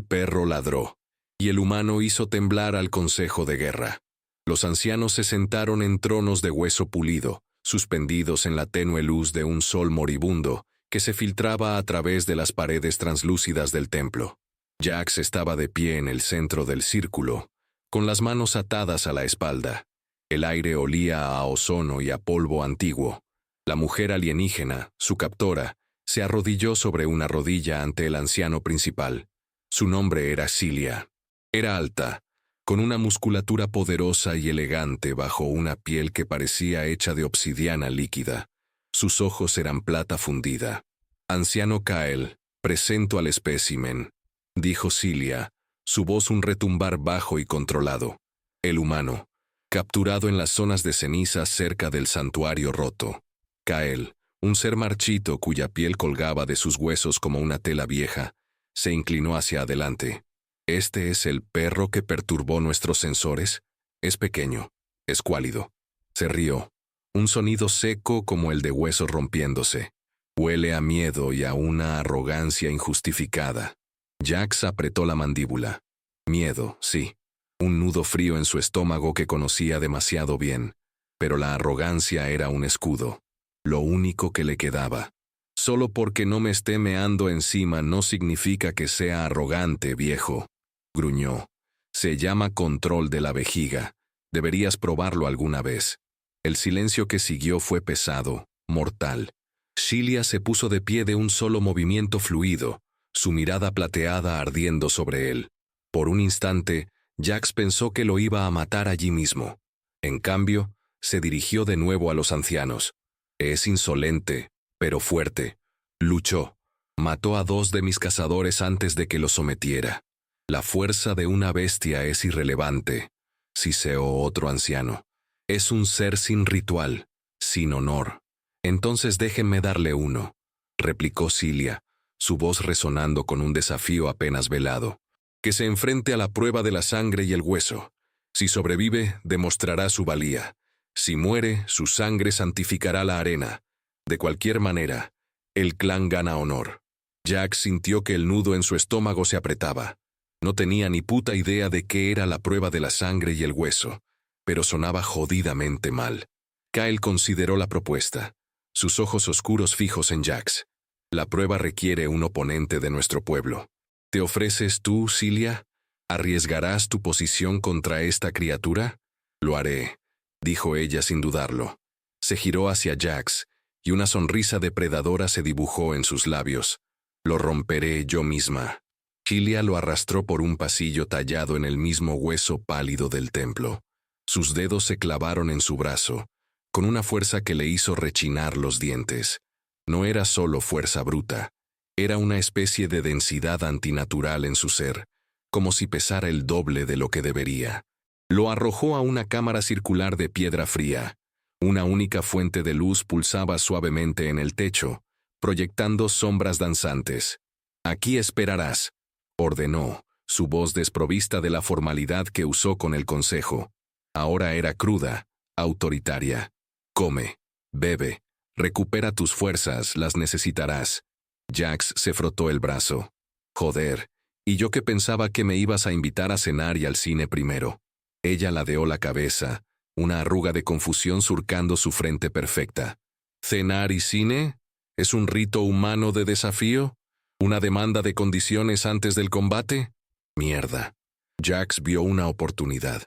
perro ladró, y el humano hizo temblar al consejo de guerra. Los ancianos se sentaron en tronos de hueso pulido, suspendidos en la tenue luz de un sol moribundo que se filtraba a través de las paredes translúcidas del templo. Jax estaba de pie en el centro del círculo, con las manos atadas a la espalda. El aire olía a ozono y a polvo antiguo. La mujer alienígena, su captora, se arrodilló sobre una rodilla ante el anciano principal. Su nombre era Cilia. Era alta, con una musculatura poderosa y elegante bajo una piel que parecía hecha de obsidiana líquida. Sus ojos eran plata fundida. «Anciano Kael, presento al espécimen», dijo Cilia, su voz un retumbar bajo y controlado. El humano, capturado en las zonas de ceniza cerca del santuario roto. Kael, un ser marchito cuya piel colgaba de sus huesos como una tela vieja, se inclinó hacia adelante. «¿Este es el perro que perturbó nuestros sensores? Es pequeño, escuálido». Se rió. Un sonido seco como el de huesos rompiéndose. Huele a miedo y a una arrogancia injustificada. Jax apretó la mandíbula. Miedo, sí. Un nudo frío en su estómago que conocía demasiado bien. Pero la arrogancia era un escudo. Lo único que le quedaba. Solo porque no me esté meando encima no significa que sea arrogante, viejo. Gruñó. Se llama control de la vejiga. Deberías probarlo alguna vez. El silencio que siguió fue pesado, mortal. Cilia se puso de pie de un solo movimiento fluido, su mirada plateada ardiendo sobre él. Por un instante, Jax pensó que lo iba a matar allí mismo. En cambio, se dirigió de nuevo a los ancianos. Es insolente, pero fuerte. Luchó. Mató a 2 de mis cazadores antes de que los sometiera. La fuerza de una bestia es irrelevante, siseó otro anciano. Es un ser sin ritual, sin honor. Entonces déjenme darle uno, replicó Cilia, su voz resonando con un desafío apenas velado. Que se enfrente a la prueba de la sangre y el hueso. Si sobrevive, demostrará su valía. Si muere, su sangre santificará la arena. De cualquier manera, el clan gana honor. Jax sintió que el nudo en su estómago se apretaba. No tenía ni puta idea de qué era la prueba de la sangre y el hueso, pero sonaba jodidamente mal. Kael consideró la propuesta, sus ojos oscuros fijos en Jax. La prueba requiere un oponente de nuestro pueblo. ¿Te ofreces tú, Cilia? ¿Arriesgarás tu posición contra esta criatura? Lo haré, dijo ella sin dudarlo. Se giró hacia Jax, y una sonrisa depredadora se dibujó en sus labios. Lo romperé yo misma. Cilia lo arrastró por un pasillo tallado en el mismo hueso pálido del templo. Sus dedos se clavaron en su brazo, con una fuerza que le hizo rechinar los dientes. No era solo fuerza bruta, era una especie de densidad antinatural en su ser, como si pesara el doble de lo que debería. Lo arrojó a una cámara circular de piedra fría. Una única fuente de luz pulsaba suavemente en el techo, proyectando sombras danzantes. «Aquí esperarás», ordenó, su voz desprovista de la formalidad que usó con el consejo. Ahora era cruda, autoritaria. «Come, bebe, recupera tus fuerzas, las necesitarás». Jax se frotó el brazo. «Joder, y yo que pensaba que me ibas a invitar a cenar y al cine primero». Ella ladeó la cabeza, una arruga de confusión surcando su frente perfecta. «¿Cenar y cine? ¿Es un rito humano de desafío? ¿Una demanda de condiciones antes del combate? Mierda». Jax vio una oportunidad.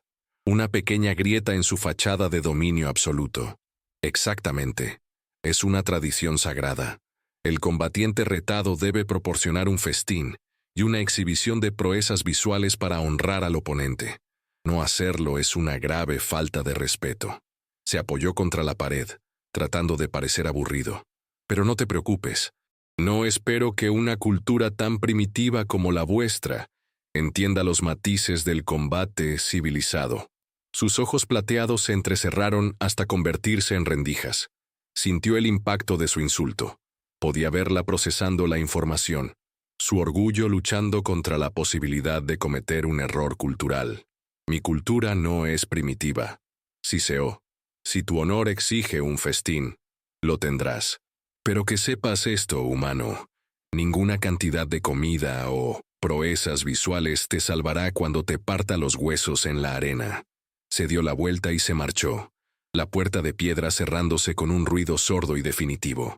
Una pequeña grieta en su fachada de dominio absoluto. Exactamente. Es una tradición sagrada. El combatiente retado debe proporcionar un festín y una exhibición de proezas visuales para honrar al oponente. No hacerlo es una grave falta de respeto. Se apoyó contra la pared, tratando de parecer aburrido. Pero no te preocupes. No espero que una cultura tan primitiva como la vuestra entienda los matices del combate civilizado. Sus ojos plateados se entrecerraron hasta convertirse en rendijas. Sintió el impacto de su insulto. Podía verla procesando la información, su orgullo luchando contra la posibilidad de cometer un error cultural. «Mi cultura no es primitiva», siseó. «Si tu honor exige un festín, lo tendrás. Pero que sepas esto, humano. Ninguna cantidad de comida o Proezas visuales te salvará cuando te parta los huesos en la arena. Se dio la vuelta y se marchó, la puerta de piedra cerrándose con un ruido sordo y definitivo.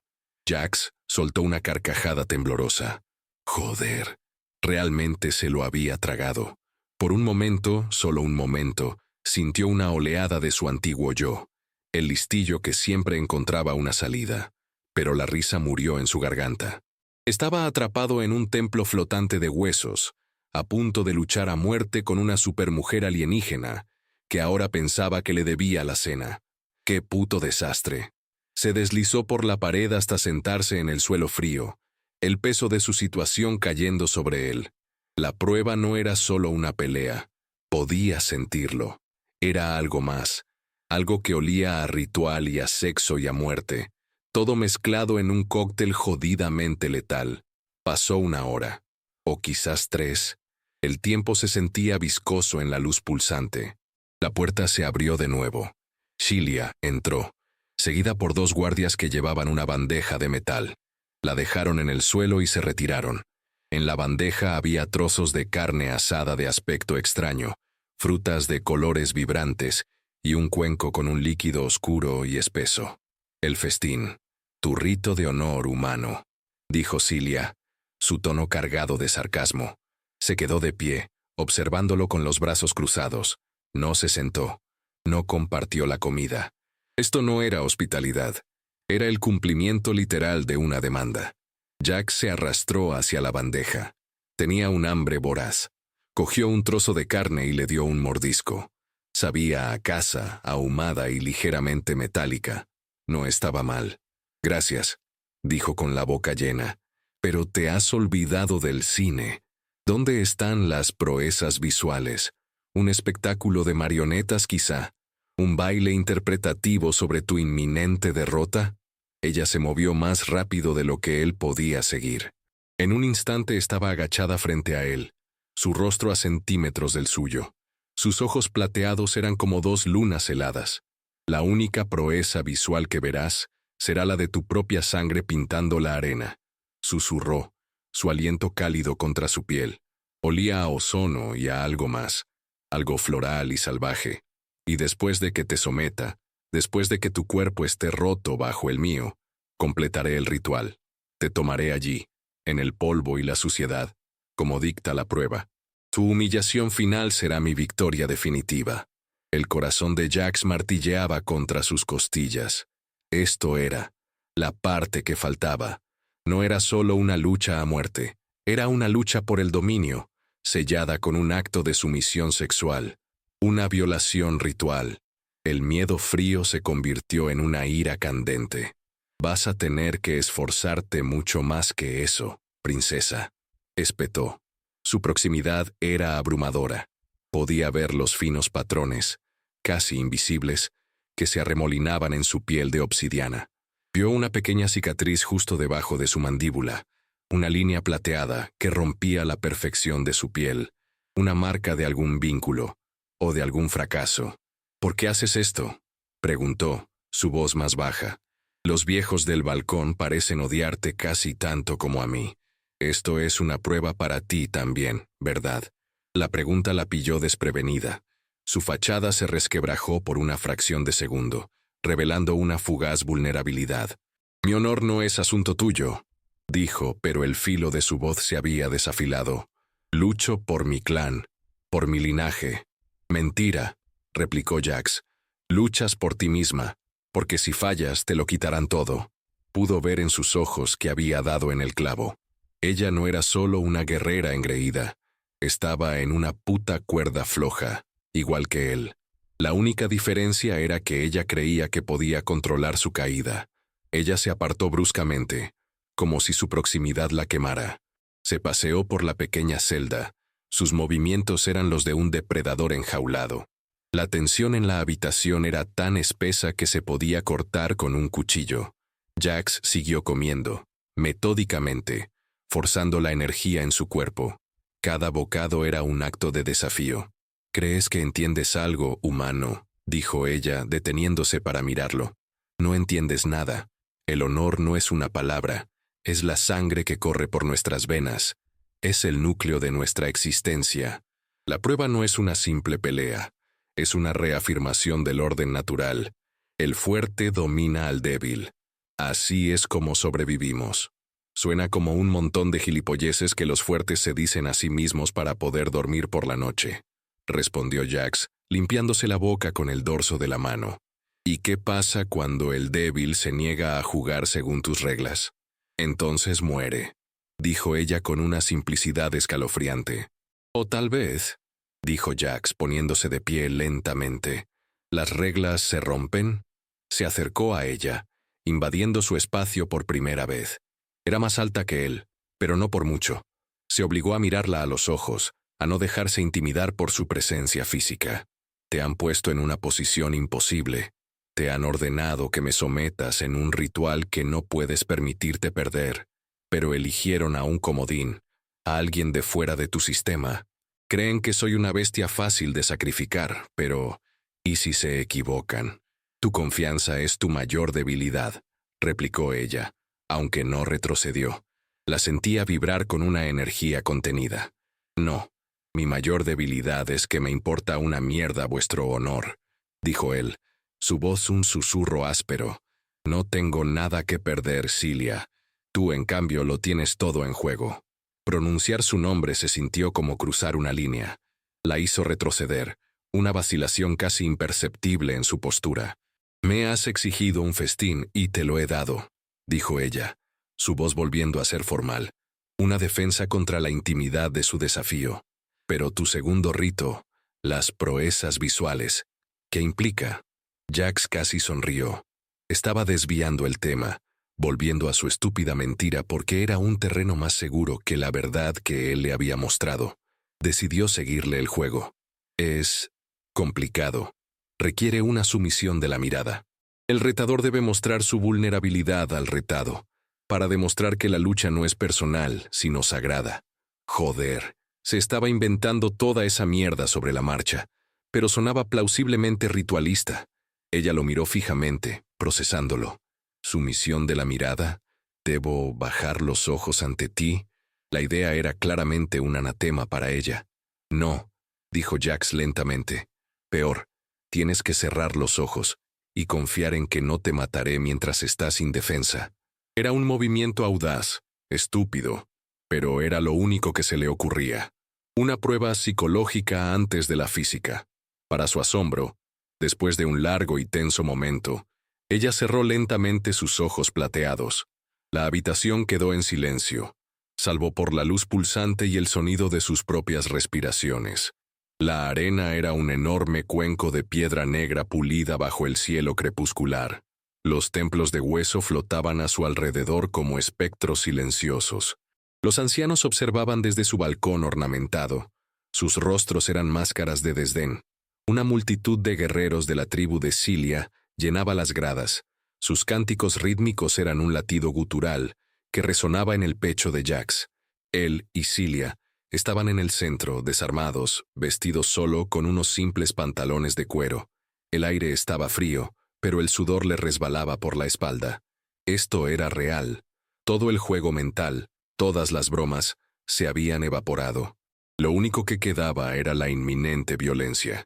Jax soltó una carcajada temblorosa. Joder, realmente se lo había tragado. Por un momento, solo un momento, sintió una oleada de su antiguo yo, el listillo que siempre encontraba una salida. Pero la risa murió en su garganta. Estaba atrapado en un templo flotante de huesos, a punto de luchar a muerte con una supermujer alienígena, que ahora pensaba que le debía la cena. ¡Qué puto desastre! Se deslizó por la pared hasta sentarse en el suelo frío, el peso de su situación cayendo sobre él. La prueba no era solo una pelea. Podía sentirlo. Era algo más, algo que olía a ritual y a sexo y a muerte. Todo mezclado en un cóctel jodidamente letal. Pasó 1 hora, o quizás 3. El tiempo se sentía viscoso en la luz pulsante. La puerta se abrió de nuevo. Sheila entró, seguida por 2 guardias que llevaban una bandeja de metal. La dejaron en el suelo y se retiraron. En la bandeja había trozos de carne asada de aspecto extraño, frutas de colores vibrantes y un cuenco con un líquido oscuro y espeso. El festín. Tu rito de honor humano, dijo Cilia, su tono cargado de sarcasmo. Se quedó de pie, observándolo con los brazos cruzados. No se sentó. No compartió la comida. Esto no era hospitalidad. Era el cumplimiento literal de una demanda. Jax se arrastró hacia la bandeja. Tenía un hambre voraz. Cogió un trozo de carne y le dio un mordisco. Sabía a casa, ahumada y ligeramente metálica. No estaba mal. Gracias, dijo con la boca llena. Pero te has olvidado del cine. ¿Dónde están las proezas visuales? ¿Un espectáculo de marionetas quizá? ¿Un baile interpretativo sobre tu inminente derrota? Ella se movió más rápido de lo que él podía seguir. En un instante estaba agachada frente a él, su rostro a centímetros del suyo. Sus ojos plateados eran como 2 lunas heladas. La única proeza visual que verás será la de tu propia sangre pintando la arena. Susurró, su aliento cálido contra su piel. Olía a ozono y a algo más, algo floral y salvaje. Y después de que te someta, después de que tu cuerpo esté roto bajo el mío, completaré el ritual. Te tomaré allí, en el polvo y la suciedad, como dicta la prueba. Tu humillación final será mi victoria definitiva. El corazón de Jax martilleaba contra sus costillas. Esto era la parte que faltaba. No era solo una lucha a muerte, era una lucha por el dominio, sellada con un acto de sumisión sexual, una violación ritual. El miedo frío se convirtió en una ira candente. Vas a tener que esforzarte mucho más que eso, princesa, espetó. Su proximidad era abrumadora. Podía ver los finos patrones, casi invisibles, que se arremolinaban en su piel de obsidiana. Vio una pequeña cicatriz justo debajo de su mandíbula, una línea plateada que rompía la perfección de su piel, una marca de algún vínculo o de algún fracaso. ¿Por qué haces esto?, preguntó, su voz más baja. Los viejos del balcón parecen odiarte casi tanto como a mí. Esto es una prueba para ti también, ¿verdad? La pregunta la pilló desprevenida. Su fachada se resquebrajó por una fracción de segundo, revelando una fugaz vulnerabilidad. Mi honor no es asunto tuyo, dijo, pero el filo de su voz se había desafilado. Lucho por mi clan, por mi linaje. Mentira, replicó Jax. Luchas por ti misma, porque si fallas te lo quitarán todo. Pudo ver en sus ojos que había dado en el clavo. Ella no era solo una guerrera engreída, estaba en una puta cuerda floja, igual que él. La única diferencia era que ella creía que podía controlar su caída. Ella se apartó bruscamente, como si su proximidad la quemara. Se paseó por la pequeña celda. Sus movimientos eran los de un depredador enjaulado. La tensión en la habitación era tan espesa que se podía cortar con un cuchillo. Jax siguió comiendo, metódicamente, forzando la energía en su cuerpo. Cada bocado era un acto de desafío. «¿Crees que entiendes algo, humano?», dijo ella, deteniéndose para mirarlo. «No entiendes nada. El honor no es una palabra, es la sangre que corre por nuestras venas. es el núcleo de nuestra existencia. La prueba no es una simple pelea, es una reafirmación del orden natural. El fuerte domina al débil. Así es como sobrevivimos. Suena como un montón de gilipolleces que los fuertes se dicen a sí mismos para poder dormir por la noche, respondió Jax, limpiándose la boca con el dorso de la mano. ¿Y qué pasa cuando el débil se niega a jugar según tus reglas? Entonces muere, dijo ella con una simplicidad escalofriante. O tal vez, dijo Jax poniéndose de pie lentamente, ¿las reglas se rompen? Se acercó a ella, invadiendo su espacio por primera vez. Era más alta que él, pero no por mucho. Se obligó a mirarla a los ojos, a no dejarse intimidar por su presencia física. Te han puesto en una posición imposible. Te han ordenado que me sometas en un ritual que no puedes permitirte perder, pero eligieron a un comodín, a alguien de fuera de tu sistema. Creen que soy una bestia fácil de sacrificar, pero ¿y si se equivocan? Tu confianza es tu mayor debilidad, replicó ella, aunque no retrocedió. La sentía vibrar con una energía contenida. No, mi mayor debilidad es que me importa una mierda vuestro honor, dijo él, su voz un susurro áspero. No tengo nada que perder, Cilia. Tú, en cambio, lo tienes todo en juego. Pronunciar su nombre se sintió como cruzar una línea. La hizo retroceder, una vacilación casi imperceptible en su postura. Me has exigido un festín y te lo he dado, dijo ella, su voz volviendo a ser formal, una defensa contra la intimidad de su desafío. Pero tu segundo rito, las proezas visuales, ¿qué implica? Jax casi sonrió. Estaba desviando el tema, volviendo a su estúpida mentira porque era un terreno más seguro que la verdad que él le había mostrado. Decidió seguirle el juego. Es complicado. Requiere una sumisión de la mirada. El retador debe mostrar su vulnerabilidad al retado, para demostrar que la lucha no es personal, sino sagrada. Joder, se estaba inventando toda esa mierda sobre la marcha, pero sonaba plausiblemente ritualista. Ella lo miró fijamente, procesándolo. ¿Sumisión de la mirada? ¿Debo bajar los ojos ante ti? La idea era claramente un anatema para ella. No, dijo Jax lentamente. Peor, tienes que cerrar los ojos y confiar en que no te mataré mientras estás indefensa. Era un movimiento audaz, estúpido, pero era lo único que se le ocurría. Una prueba psicológica antes de la física. Para su asombro, después de un largo y tenso momento, ella cerró lentamente sus ojos plateados. La habitación quedó en silencio, salvo por la luz pulsante y el sonido de sus propias respiraciones. La arena era un enorme cuenco de piedra negra pulida bajo el cielo crepuscular. Los templos de hueso flotaban a su alrededor como espectros silenciosos. Los ancianos observaban desde su balcón ornamentado. Sus rostros eran máscaras de desdén. Una multitud de guerreros de la tribu de Cilia llenaba las gradas. Sus cánticos rítmicos eran un latido gutural que resonaba en el pecho de Jax. Él y Cilia estaban en el centro, desarmados, vestidos solo con unos simples pantalones de cuero. El aire estaba frío, pero el sudor le resbalaba por la espalda. Esto era real. Todo el juego mental, todas las bromas, se habían evaporado. Lo único que quedaba era la inminente violencia.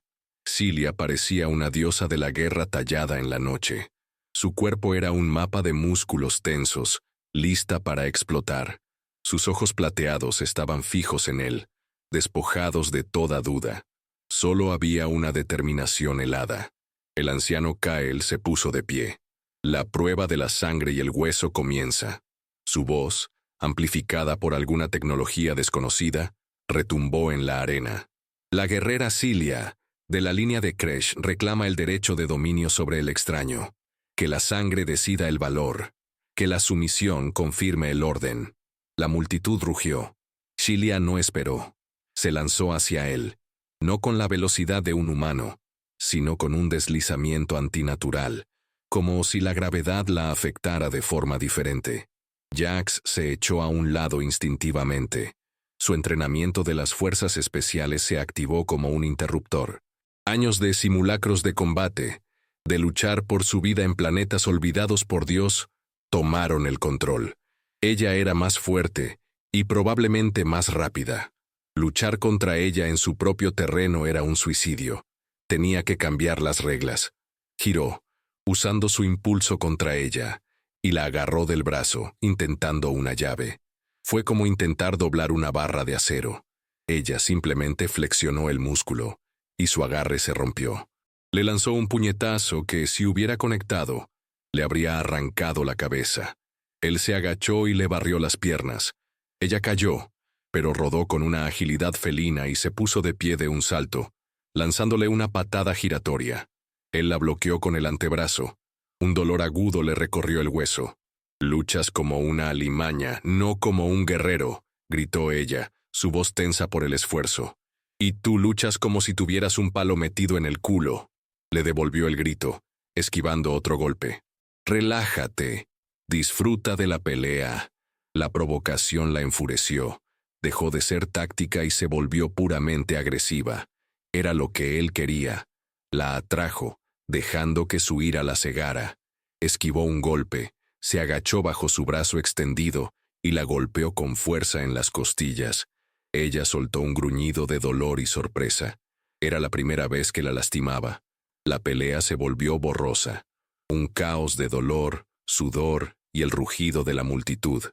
Cilia parecía una diosa de la guerra tallada en la noche. Su cuerpo era un mapa de músculos tensos, lista para explotar. Sus ojos plateados estaban fijos en él, despojados de toda duda. Solo había una determinación helada. El anciano Kael se puso de pie. La prueba de la sangre y el hueso comienza. Su voz, amplificada por alguna tecnología desconocida, retumbó en la arena. La guerrera Cilia, de la línea de Kresh, reclama el derecho de dominio sobre el extraño. Que la sangre decida el valor. Que la sumisión confirme el orden. La multitud rugió. Cilia no esperó. Se lanzó hacia él, no con la velocidad de un humano, sino con un deslizamiento antinatural, como si la gravedad la afectara de forma diferente. Jax se echó a un lado instintivamente. Su entrenamiento de las fuerzas especiales se activó como un interruptor. Años de simulacros de combate, de luchar por su vida en planetas olvidados por Dios, tomaron el control. Ella era más fuerte, y probablemente más rápida. Luchar contra ella en su propio terreno era un suicidio. Tenía que cambiar las reglas. Giró, usando su impulso contra ella, y la agarró del brazo, intentando una llave. Fue como intentar doblar una barra de acero. Ella simplemente flexionó el músculo, y su agarre se rompió. Le lanzó un puñetazo que, si hubiera conectado, le habría arrancado la cabeza. Él se agachó y le barrió las piernas. Ella cayó, pero rodó con una agilidad felina y se puso de pie de un salto, lanzándole una patada giratoria. Él la bloqueó con el antebrazo. Un dolor agudo le recorrió el hueso. «Luchas como una alimaña, no como un guerrero», gritó ella, su voz tensa por el esfuerzo. «Y tú luchas como si tuvieras un palo metido en el culo», le devolvió el grito, esquivando otro golpe. «Relájate. Disfruta de la pelea». La provocación la enfureció. Dejó de ser táctica y se volvió puramente agresiva. Era lo que él quería. La atrajo, dejando que su ira la cegara. Esquivó un golpe, se agachó bajo su brazo extendido y la golpeó con fuerza en las costillas. Ella soltó un gruñido de dolor y sorpresa. Era la primera vez que la lastimaba. La pelea se volvió borrosa. Un caos de dolor, sudor y el rugido de la multitud.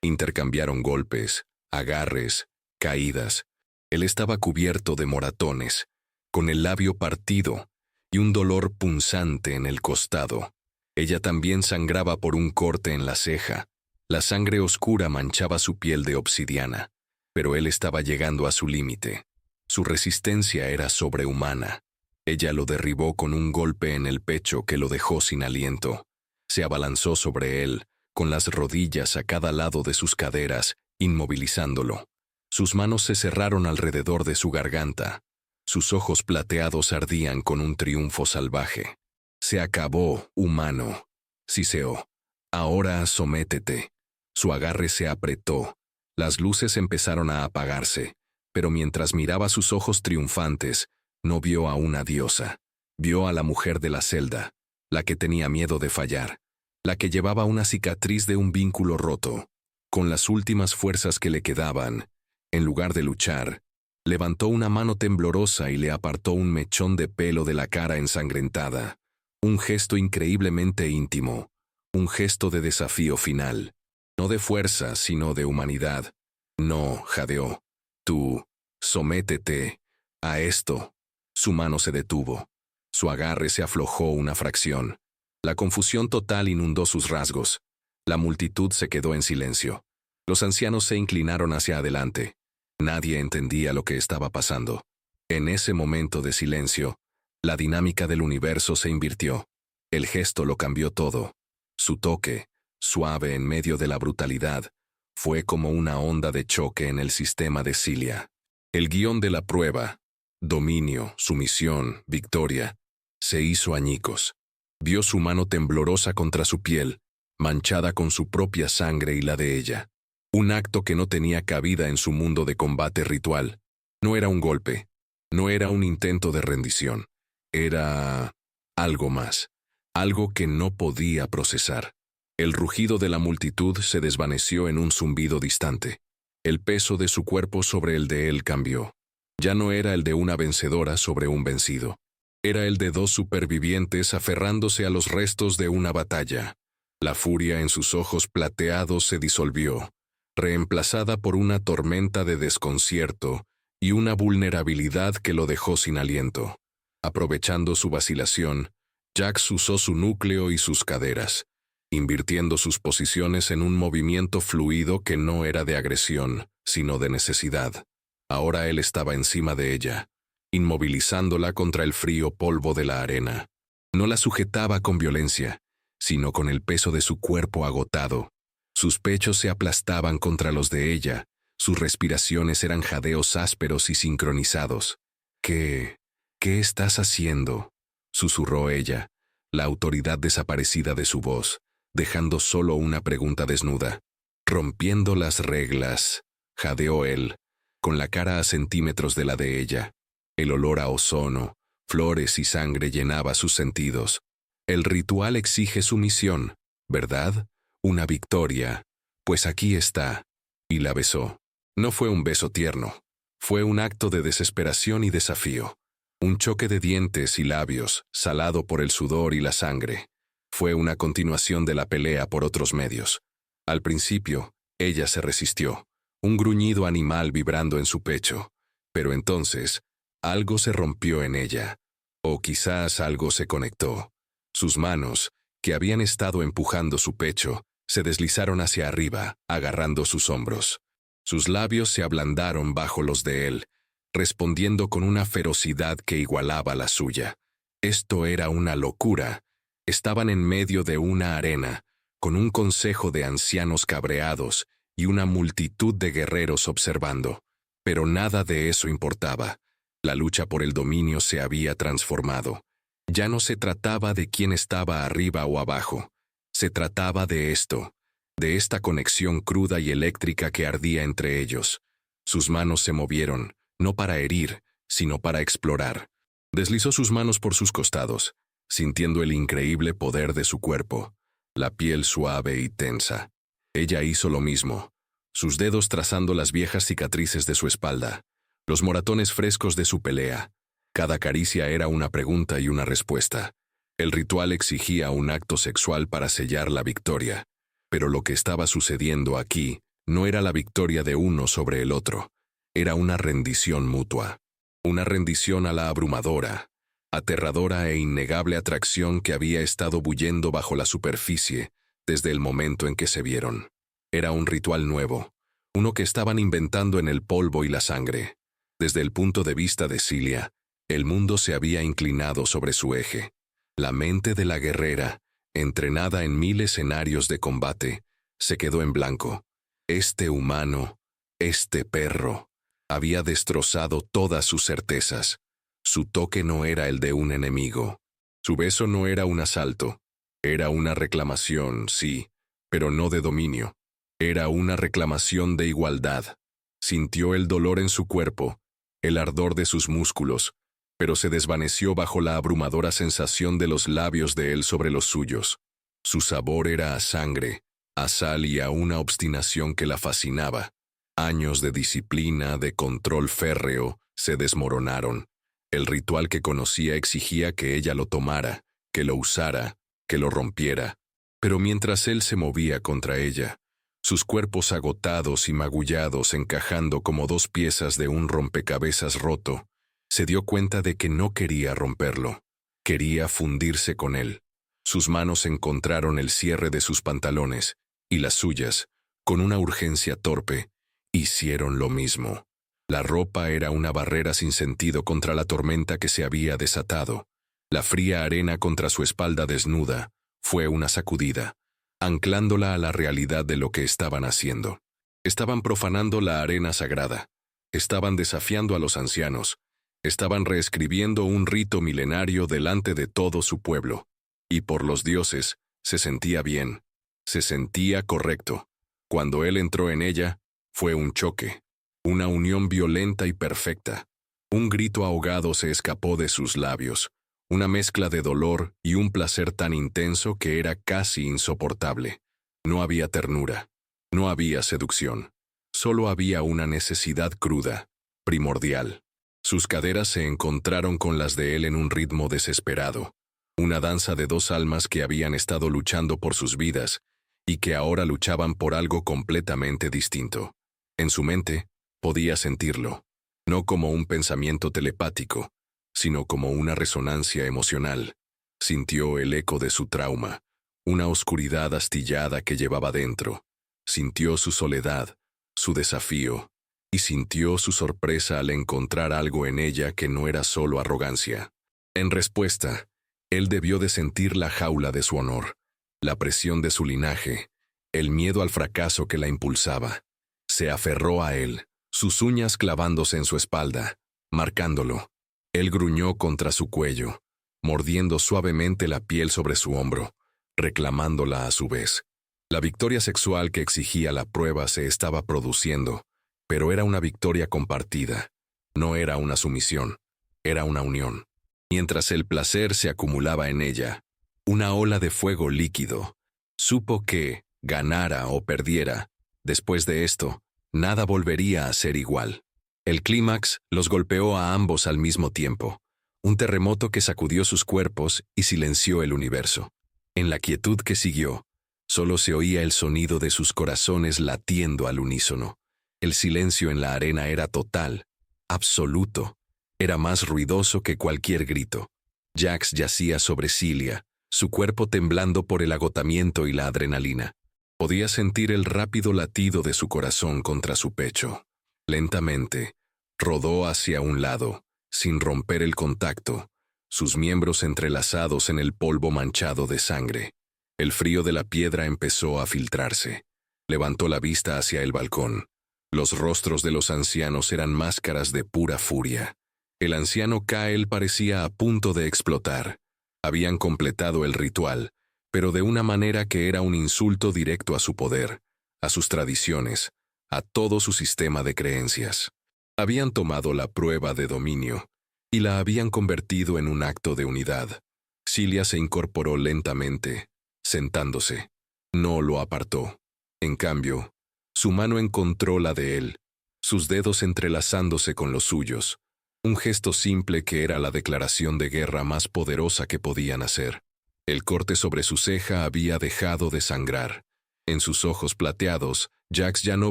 Intercambiaron golpes, agarres, caídas. Él estaba cubierto de moratones, con el labio partido y un dolor punzante en el costado. Ella también sangraba por un corte en la ceja. La sangre oscura manchaba su piel de obsidiana, pero él estaba llegando a su límite. Su resistencia era sobrehumana. Ella lo derribó con un golpe en el pecho que lo dejó sin aliento. Se abalanzó sobre él, con las rodillas a cada lado de sus caderas, inmovilizándolo. Sus manos se cerraron alrededor de su garganta. Sus ojos plateados ardían con un triunfo salvaje. «Se acabó, humano», siseó. «Ahora sométete». Su agarre se apretó. Las luces empezaron a apagarse, pero mientras miraba sus ojos triunfantes, no vio a una diosa. Vio a la mujer de la celda, la que tenía miedo de fallar, la que llevaba una cicatriz de un vínculo roto. Con las últimas fuerzas que le quedaban, en lugar de luchar, levantó una mano temblorosa y le apartó un mechón de pelo de la cara ensangrentada. Un gesto increíblemente íntimo, un gesto de desafío final. No de fuerza, sino de humanidad. «No», jadeó. «Tú, sométete a esto». Su mano se detuvo. Su agarre se aflojó una fracción. La confusión total inundó sus rasgos. La multitud se quedó en silencio. Los ancianos se inclinaron hacia adelante. Nadie entendía lo que estaba pasando. En ese momento de silencio, la dinámica del universo se invirtió. El gesto lo cambió todo. Su toque, suave en medio de la brutalidad, fue como una onda de choque en el sistema de Cilia. El guión de la prueba, dominio, sumisión, victoria, se hizo añicos. Vio su mano temblorosa contra su piel, manchada con su propia sangre y la de ella. Un acto que no tenía cabida en su mundo de combate ritual. No era un golpe, no era un intento de rendición. Era algo más, algo que no podía procesar. El rugido de la multitud se desvaneció en un zumbido distante. El peso de su cuerpo sobre el de él cambió. Ya no era el de una vencedora sobre un vencido. Era el de dos supervivientes aferrándose a los restos de una batalla. La furia en sus ojos plateados se disolvió, reemplazada por una tormenta de desconcierto y una vulnerabilidad que lo dejó sin aliento. Aprovechando su vacilación, Jax usó su núcleo y sus caderas, invirtiendo sus posiciones en un movimiento fluido que no era de agresión, sino de necesidad. Ahora él estaba encima de ella, inmovilizándola contra el frío polvo de la arena. No la sujetaba con violencia, sino con el peso de su cuerpo agotado. Sus pechos se aplastaban contra los de ella, sus respiraciones eran jadeos ásperos y sincronizados. ¿Qué estás haciendo?», susurró ella, la autoridad desaparecida de su voz, dejando solo una pregunta desnuda. «Rompiendo las reglas», jadeó él, con la cara a centímetros de la de ella. El olor a ozono, flores y sangre llenaba sus sentidos. «El ritual exige sumisión, ¿verdad? Una victoria. Pues aquí está». y la besó. No fue un beso tierno. Fue un acto de desesperación y desafío. Un choque de dientes y labios, salado por el sudor y la sangre. Fue una continuación de la pelea por otros medios. Al principio, ella se resistió, un gruñido animal vibrando en su pecho. Pero entonces, algo se rompió en ella. O quizás algo se conectó. Sus manos, que habían estado empujando su pecho, se deslizaron hacia arriba, agarrando sus hombros. Sus labios se ablandaron bajo los de él, respondiendo con una ferocidad que igualaba la suya. Esto era una locura. Estaban en medio de una arena, con un consejo de ancianos cabreados y una multitud de guerreros observando. Pero nada de eso importaba. La lucha por el dominio se había transformado. Ya no se trataba de quién estaba arriba o abajo. Se trataba de esto, de esta conexión cruda y eléctrica que ardía entre ellos. Sus manos se movieron, no para herir, sino para explorar. Deslizó sus manos por sus costados, sintiendo el increíble poder de su cuerpo, la piel suave y tensa. Ella hizo lo mismo, sus dedos trazando las viejas cicatrices de su espalda, los moratones frescos de su pelea. Cada caricia era una pregunta y una respuesta. El ritual exigía un acto sexual para sellar la victoria, pero lo que estaba sucediendo aquí no era la victoria de uno sobre el otro, era una rendición mutua, una rendición a la abrumadora, aterradora e innegable atracción que había estado bullendo bajo la superficie desde el momento en que se vieron. Era un ritual nuevo, uno que estaban inventando en el polvo y la sangre. Desde el punto de vista de Cilia, el mundo se había inclinado sobre su eje. La mente de la guerrera, entrenada en 1000 escenarios de combate, se quedó en blanco. Este humano, este perro, había destrozado todas sus certezas. Su toque no era el de un enemigo. Su beso no era un asalto. Era una reclamación, sí, pero no de dominio. Era una reclamación de igualdad. Sintió el dolor en su cuerpo, el ardor de sus músculos, pero se desvaneció bajo la abrumadora sensación de los labios de él sobre los suyos. Su sabor era a sangre, a sal y a una obstinación que la fascinaba. Años de disciplina, de control férreo, se desmoronaron. El ritual que conocía exigía que ella lo tomara, que lo usara, que lo rompiera. Pero mientras él se movía contra ella, sus cuerpos agotados y magullados encajando como dos piezas de un rompecabezas roto, se dio cuenta de que no quería romperlo. Quería fundirse con él. Sus manos encontraron el cierre de sus pantalones, y las suyas, con una urgencia torpe, hicieron lo mismo. La ropa era una barrera sin sentido contra la tormenta que se había desatado. La fría arena contra su espalda desnuda fue una sacudida, anclándola a la realidad de lo que estaban haciendo. Estaban profanando la arena sagrada. Estaban desafiando a los ancianos. Estaban reescribiendo un rito milenario delante de todo su pueblo. Y por los dioses, se sentía bien. Se sentía correcto. Cuando él entró en ella, fue un choque. Una unión violenta y perfecta. Un grito ahogado se escapó de sus labios. Una mezcla de dolor y un placer tan intenso que era casi insoportable. No había ternura. No había seducción. Solo había una necesidad cruda, primordial. Sus caderas se encontraron con las de él en un ritmo desesperado. Una danza de dos almas que habían estado luchando por sus vidas y que ahora luchaban por algo completamente distinto. En su mente, podía sentirlo, no como un pensamiento telepático, sino como una resonancia emocional. Sintió el eco de su trauma, una oscuridad astillada que llevaba dentro. Sintió su soledad, su desafío, y sintió su sorpresa al encontrar algo en ella que no era solo arrogancia. En respuesta, él debió de sentir la jaula de su honor, la presión de su linaje, el miedo al fracaso que la impulsaba. Se aferró a él, sus uñas clavándose en su espalda, marcándolo. Él gruñó contra su cuello, mordiendo suavemente la piel sobre su hombro, reclamándola a su vez. La victoria sexual que exigía la prueba se estaba produciendo, pero era una victoria compartida. No era una sumisión, era una unión. Mientras el placer se acumulaba en ella, una ola de fuego líquido, supo que, ganara o perdiera, después de esto, nada volvería a ser igual. El clímax los golpeó a ambos al mismo tiempo, un terremoto que sacudió sus cuerpos y silenció el universo. En la quietud que siguió, solo se oía el sonido de sus corazones latiendo al unísono. El silencio en la arena era total, absoluto. Era más ruidoso que cualquier grito. Jax yacía sobre Cilia, su cuerpo temblando por el agotamiento y la adrenalina. Podía sentir el rápido latido de su corazón contra su pecho. Lentamente, rodó hacia un lado, sin romper el contacto, sus miembros entrelazados en el polvo manchado de sangre. El frío de la piedra empezó a filtrarse. Levantó la vista hacia el balcón. Los rostros de los ancianos eran máscaras de pura furia. El anciano Kael parecía a punto de explotar. Habían completado el ritual, pero de una manera que era un insulto directo a su poder, a sus tradiciones, a todo su sistema de creencias. Habían tomado la prueba de dominio y la habían convertido en un acto de unidad. Cilia se incorporó lentamente, sentándose. No lo apartó. En cambio, su mano encontró la de él, sus dedos entrelazándose con los suyos. Un gesto simple que era la declaración de guerra más poderosa que podían hacer. El corte sobre su ceja había dejado de sangrar. En sus ojos plateados, Jax ya no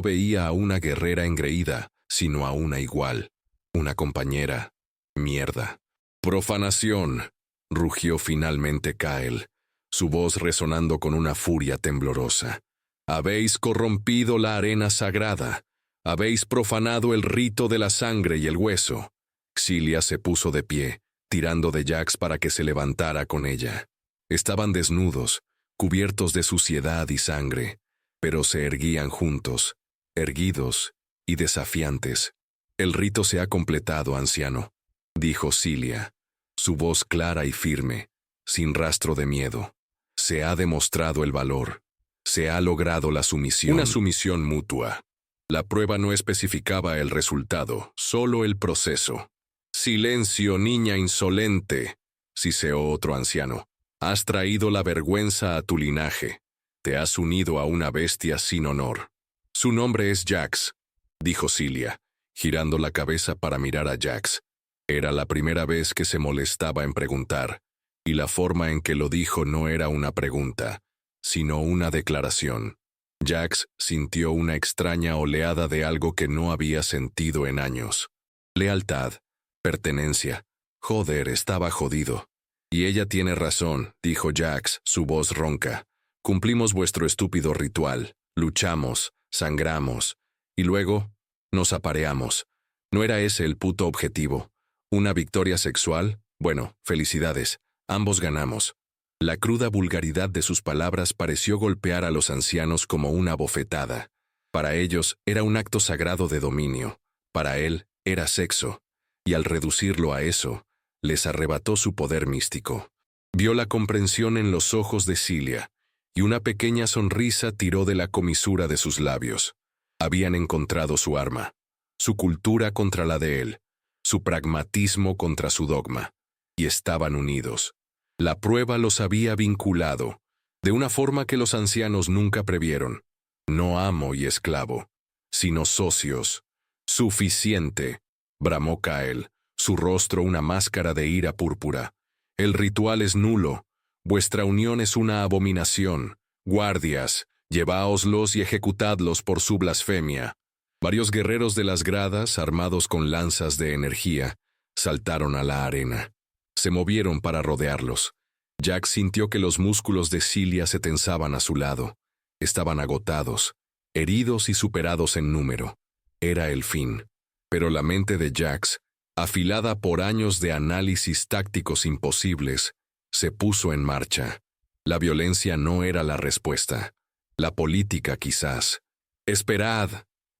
veía a una guerrera engreída, sino a una igual, una compañera. Mierda. Profanación, rugió finalmente Kael, su voz resonando con una furia temblorosa. Habéis corrompido la arena sagrada. Habéis profanado el rito de la sangre y el hueso. Cilia se puso de pie, tirando de Jax para que se levantara con ella. Estaban desnudos, cubiertos de suciedad y sangre, pero se erguían juntos, erguidos y desafiantes. El rito se ha completado, anciano, dijo Cilia, su voz clara y firme, sin rastro de miedo. Se ha demostrado el valor. Se ha logrado la sumisión. Una sumisión mutua. La prueba no especificaba el resultado, solo el proceso. Silencio, niña insolente, siseó otro anciano. Has traído la vergüenza a tu linaje. Te has unido a una bestia sin honor. Su nombre es Jax, dijo Cilia, girando la cabeza para mirar a Jax. Era la primera vez que se molestaba en preguntar, y la forma en que lo dijo no era una pregunta, sino una declaración. Jax sintió una extraña oleada de algo que no había sentido en años. Lealtad, pertenencia. Joder, estaba jodido. Y ella tiene razón, dijo Jax, su voz ronca. Cumplimos vuestro estúpido ritual, luchamos, sangramos, y luego nos apareamos. ¿No era ese el puto objetivo? ¿Una victoria sexual? Bueno, felicidades, ambos ganamos. La cruda vulgaridad de sus palabras pareció golpear a los ancianos como una bofetada. Para ellos era un acto sagrado de dominio. Para él era sexo. Y al reducirlo a eso, les arrebató su poder místico. Vio la comprensión en los ojos de Cilia, y una pequeña sonrisa tiró de la comisura de sus labios. Habían encontrado su arma, su cultura contra la de él, su pragmatismo contra su dogma, y estaban unidos. La prueba los había vinculado, de una forma que los ancianos nunca previeron. No amo y esclavo, sino socios. Suficiente, bramó Kael, su rostro una máscara de ira púrpura. El ritual es nulo, vuestra unión es una abominación. Guardias, lleváoslos y ejecutadlos por su blasfemia. Varios guerreros de las gradas, armados con lanzas de energía, saltaron a la arena. Se movieron para rodearlos. Jax sintió que los músculos de Cilia se tensaban a su lado. Estaban agotados, heridos y superados en número. Era el fin. Pero la mente de Jax, afilada por años de análisis tácticos imposibles, se puso en marcha. La violencia no era la respuesta. La política quizás. «Esperad»,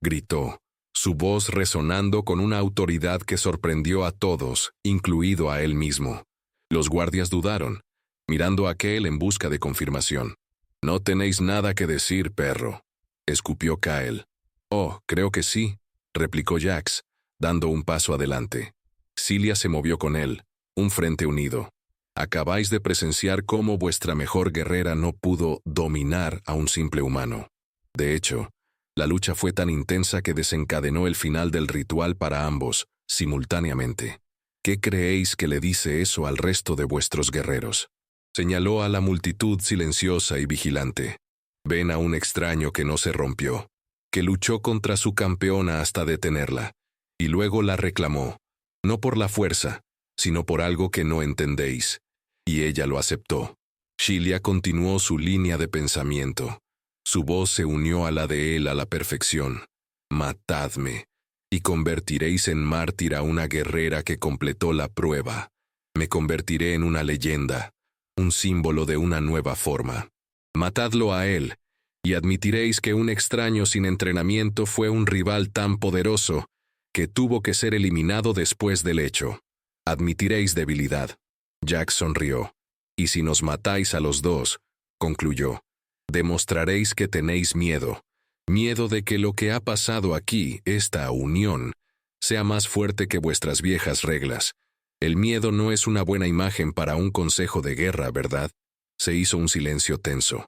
gritó, su voz resonando con una autoridad que sorprendió a todos, incluido a él mismo. Los guardias dudaron, mirando a aquel en busca de confirmación. «No tenéis nada que decir, perro», escupió Kael. «Oh, creo que sí», replicó Jax, dando un paso adelante. Cilia se movió con él, un frente unido. «Acabáis de presenciar cómo vuestra mejor guerrera no pudo dominar a un simple humano. De hecho, La lucha fue tan intensa que desencadenó el final del ritual para ambos, simultáneamente. ¿Qué creéis que le dice eso al resto de vuestros guerreros? Señaló a la multitud silenciosa y vigilante. Ven a un extraño que no se rompió, que luchó contra su campeona hasta detenerla, y luego la reclamó, no por la fuerza, sino por algo que no entendéis. Y ella lo aceptó. Xilia continuó su línea de pensamiento. Su voz se unió a la de él a la perfección. Matadme, y convertiréis en mártir a una guerrera que completó la prueba. Me convertiré en una leyenda, un símbolo de una nueva forma. Matadlo a él, y admitiréis que un extraño sin entrenamiento fue un rival tan poderoso que tuvo que ser eliminado después del hecho. Admitiréis debilidad. Jax sonrió. Y si nos matáis a los dos, concluyó, demostraréis que tenéis miedo. Miedo de que lo que ha pasado aquí, esta unión, sea más fuerte que vuestras viejas reglas. El miedo no es una buena imagen para un consejo de guerra, ¿verdad? Se hizo un silencio tenso.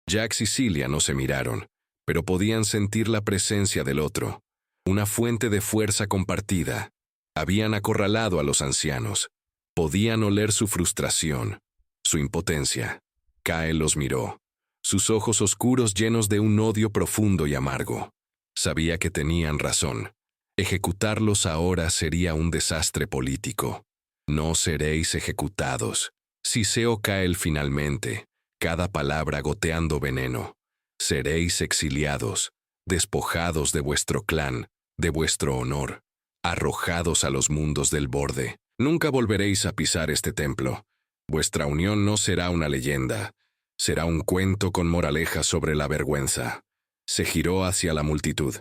Jax y Cilia no se miraron, pero podían sentir la presencia del otro. Una fuente de fuerza compartida. Habían acorralado a los ancianos. Podían oler su frustración, su impotencia. Kael los miró, sus ojos oscuros llenos de un odio profundo y amargo. Sabía que tenían razón. Ejecutarlos ahora sería un desastre político. No seréis ejecutados. Siseo Kael finalmente, cada palabra goteando veneno. Seréis exiliados, despojados de vuestro clan, de vuestro honor, arrojados a los mundos del borde. Nunca volveréis a pisar este templo. Vuestra unión no será una leyenda, será un cuento con moraleja sobre la vergüenza. Se giró hacia la multitud.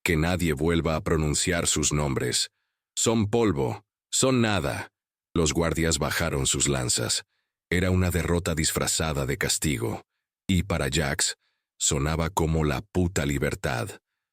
Que nadie vuelva a pronunciar sus nombres. Son polvo, son nada. Los guardias bajaron sus lanzas. Era una derrota disfrazada de castigo. Y para Jax, sonaba como la puta libertad.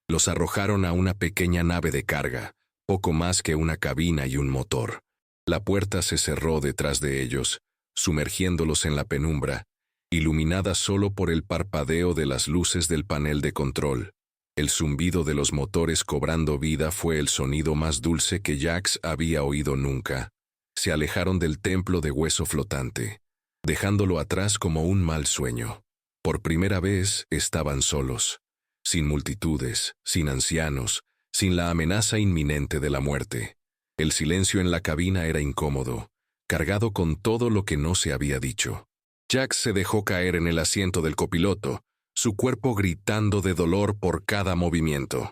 Los arrojaron a una pequeña nave de carga, poco más que una cabina y un motor. La puerta se cerró detrás de ellos, sumergiéndolos en la penumbra, iluminada solo por el parpadeo de las luces del panel de control. El zumbido de los motores cobrando vida fue el sonido más dulce que Jax había oído nunca. Se alejaron del templo de hueso flotante, dejándolo atrás como un mal sueño. Por primera vez estaban solos, sin multitudes, sin ancianos, sin la amenaza inminente de la muerte. El silencio en la cabina era incómodo, cargado con todo lo que no se había dicho. Jax se dejó caer en el asiento del copiloto, su cuerpo gritando de dolor por cada movimiento.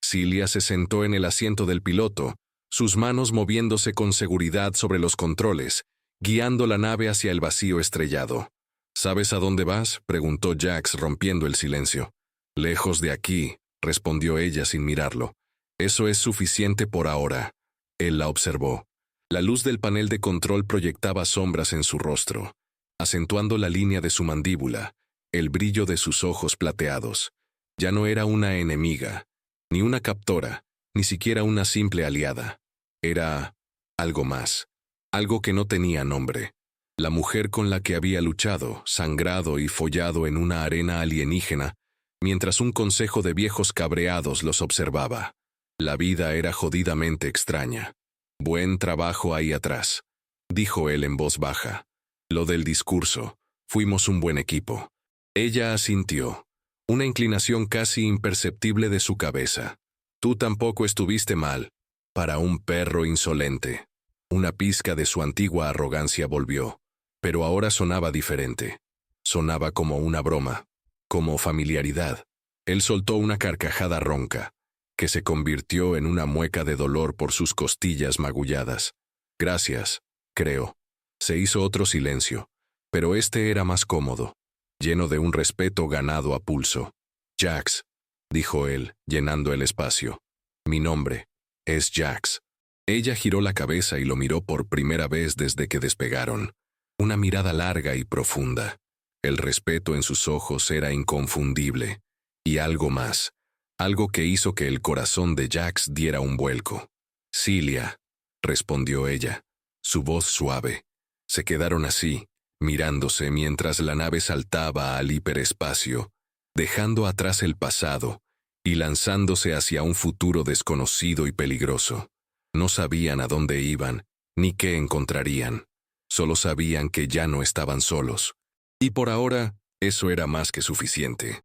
Cilia se sentó en el asiento del piloto, sus manos moviéndose con seguridad sobre los controles, guiando la nave hacia el vacío estrellado. ¿Sabes a dónde vas?, preguntó Jax rompiendo el silencio. Lejos de aquí, respondió ella sin mirarlo. Eso es suficiente por ahora. Él la observó. La luz del panel de control proyectaba sombras en su rostro, acentuando la línea de su mandíbula, el brillo de sus ojos plateados. Ya no era una enemiga, ni una captora, ni siquiera una simple aliada. Era algo más, algo que no tenía nombre. La mujer con la que había luchado, sangrado y follado en una arena alienígena, mientras un consejo de viejos cabreados los observaba. La vida era jodidamente extraña. Buen trabajo ahí atrás, dijo él en voz baja. Lo del discurso, fuimos un buen equipo. Ella asintió, una inclinación casi imperceptible de su cabeza. Tú tampoco estuviste mal, para un perro insolente. Una pizca de su antigua arrogancia volvió, pero ahora sonaba diferente. Sonaba como una broma, como familiaridad. Él soltó una carcajada ronca, que se convirtió en una mueca de dolor por sus costillas magulladas. Gracias, creo. Se hizo otro silencio, pero este era más cómodo, lleno de un respeto ganado a pulso. Jax, dijo él, llenando el espacio. Mi nombre es Jax. Ella giró la cabeza y lo miró por primera vez desde que despegaron. Una mirada larga y profunda. El respeto en sus ojos era inconfundible. Y algo más. Algo que hizo que el corazón de Jax diera un vuelco. Cilia, respondió ella, su voz suave. Se quedaron así, mirándose mientras la nave saltaba al hiperespacio, dejando atrás el pasado y lanzándose hacia un futuro desconocido y peligroso. No sabían a dónde iban, ni qué encontrarían. Solo sabían que ya no estaban solos. Y por ahora, eso era más que suficiente.